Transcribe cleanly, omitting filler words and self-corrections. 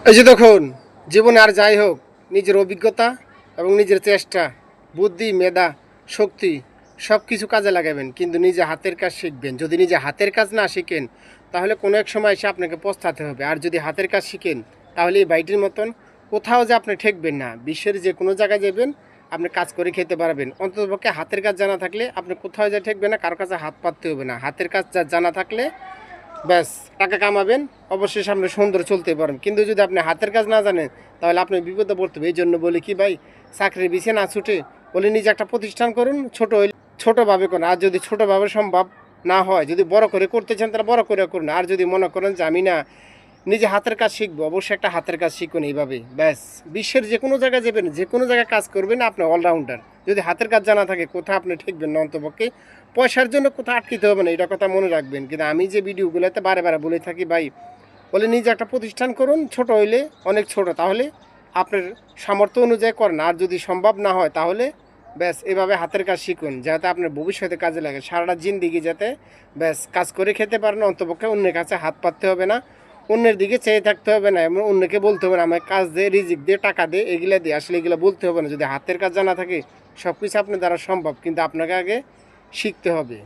এই যে দেখুন, জীবনে আর যাই হোক, নিজের অভিজ্ঞতা এবং নিজের চেষ্টা, বুদ্ধি, মেধা, শক্তি সব কিছু কাজে লাগাবেন, কিন্তু নিজে হাতের কাজ শিখবেন। যদি নিজে হাতের কাজ না শিখেন, তাহলে কোনো এক সময় এসে আপনাকে পস্তাতে হবে। আর যদি হাতের কাজ শিখেন, তাহলে এই বাইটির মতন কোথাও যে আপনি ঠেকবেন না। বিশ্বের যে কোনো জায়গায় যাবেন, আপনি কাজ করে খেতে পারবেন। অন্ততপক্ষে হাতের কাজ জানা থাকলে আপনি কোথাও যা ঠেকবেন না, কারো কাছে হাত পাততে হবে না। হাতের কাজ জানা থাকলে ব্যাস টাকা কামাবেন, অবশ্যই সামনে সুন্দর চলতে পারেন। কিন্তু যদি আপনি হাতের কাজ না জানেন, তাহলে আপনি বিপদে পড়তে হবে। এই জন্য বলি কি ভাই, চাকরির পিছিয়ে না ছুটে বলে নিজে একটা প্রতিষ্ঠান করুন। ছোট হইলে ছোটোভাবে করুন, আর যদি ছোটোভাবে সম্ভব না হয়, যদি বড় করে করতে চান তাহলে বড় করে করুন। আর যদি মনে করেন যে আমি না নিজে হাতের কাজ শিখবো, অবশ্যই একটা হাতের কাজ শিখুন এইভাবে। ব্যাস বিশ্বের যে কোনো জায়গায় যাবেন, যে কোনো জায়গায় কাজ করবেন, আপনি অলরাউন্ডার। যদি হাতের কাজ জানা থাকে, কোথাও আপনি ঠেকবেন না। অন্তপক্ষে পয়সার জন্য কোথাও আটকিতে হবে না, এটা কথা মনে রাখবেন। কিন্তু আমি যে ভিডিওগুলোতে বারে বারে বলে থাকি ভাই, বলে নিজে একটা প্রতিষ্ঠান করুন, ছোট হইলে অনেক ছোট, তাহলে আপনার সামর্থ্য অনুযায়ী করেন। আর যদি সম্ভব না হয়, তাহলে ব্যাস এভাবে হাতের কাজ শিখুন, যাতে আপনার ভবিষ্যতে কাজে লাগে। সারাটা জিন্দিগি যাতে ব্যাস কাজ করে খেতে পারেন, অন্তপক্ষে অন্যের কাছে হাত পাততে হবে না, অন্যের দিকে চেয়ে থাকতে হবে না, এবং অন্যকে বলতে হবে না আমার কাজ দে, রিজিক দে, টাকা দে, এগুলা দিয়ে। আসলে এগুলো বলতে হবে না। যদি হাতের কাজ জানা থাকে, সব কিছু আপনার দ্বারা সম্ভব, কিন্তু আপনাকে আগে শিখতে হবে।